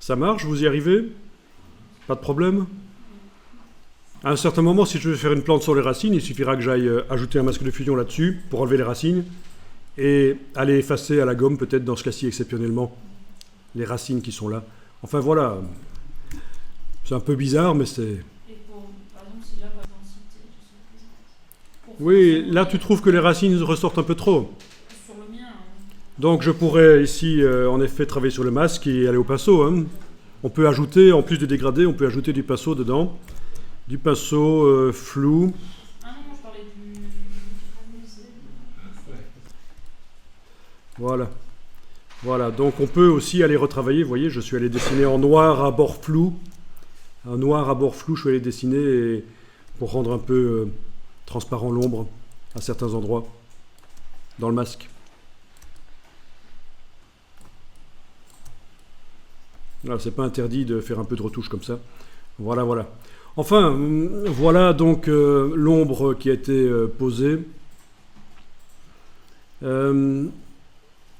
Ça marche, vous y arrivez? Pas de problème? À un certain moment, si je veux faire une plante sur les racines, il suffira que j'aille ajouter un masque de fusion là-dessus pour enlever les racines et aller effacer à la gomme, peut-être dans ce cas-ci exceptionnellement, les racines qui sont là. Enfin voilà, c'est un peu bizarre, mais c'est... Et par exemple, si là, par exemple, Oui, là tu trouves que les racines ressortent un peu trop. sur le mien, Donc je pourrais ici, en effet, travailler sur le masque et aller au pinceau. Hein. On peut ajouter, en plus de dégrader, on peut ajouter du pinceau dedans. Du pinceau flou. ah non, moi je parlais du... Voilà. Voilà, donc on peut aussi aller retravailler. Vous voyez, je suis allé dessiner en noir à bord flou. Un noir à bord flou, je suis allé dessiner pour rendre un peu transparent l'ombre à certains endroits dans le masque. Voilà, c'est pas interdit de faire un peu de retouche comme ça. Voilà, voilà. Enfin, voilà donc l'ombre qui a été posée.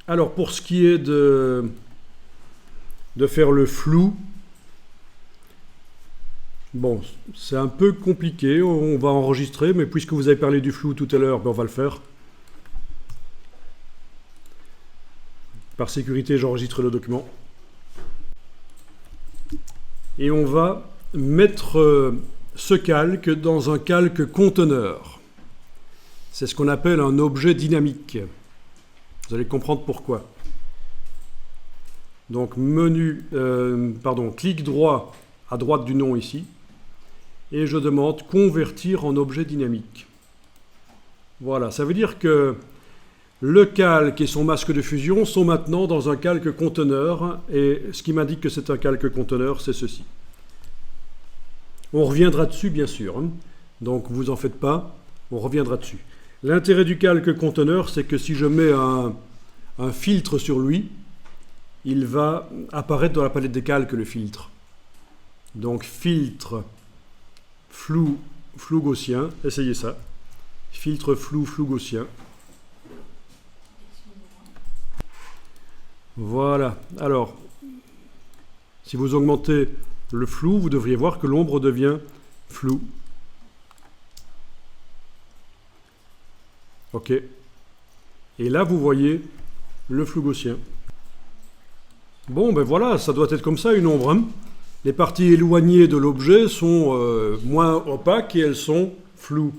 Alors, pour ce qui est de faire le flou, bon, c'est un peu compliqué, on va enregistrer, mais puisque vous avez parlé du flou tout à l'heure, ben on va le faire. Par sécurité, j'enregistre le document. Et on va mettre ce calque dans un calque conteneur. C'est ce qu'on appelle un objet dynamique. Vous allez comprendre pourquoi. Donc clic droit à droite du nom ici, et je demande convertir en objet dynamique. Voilà, ça veut dire que le calque et son masque de fusion sont maintenant dans un calque conteneur, et ce qui m'indique que c'est un calque conteneur, c'est ceci. On reviendra dessus, bien sûr, hein. Donc vous en faites pas, on reviendra dessus. L'intérêt du calque conteneur, c'est que si je mets un filtre sur lui, il va apparaître dans la palette des calques, le filtre. Donc filtre flou gaussien, essayez ça. Filtre flou gaussien. Voilà. Alors, si vous augmentez le flou, vous devriez voir que l'ombre devient floue. OK. Et là, vous voyez le flou gaussien. Bon, ben voilà, ça doit être comme ça, une ombre. Hein. Les parties éloignées de l'objet sont moins opaques et elles sont floues.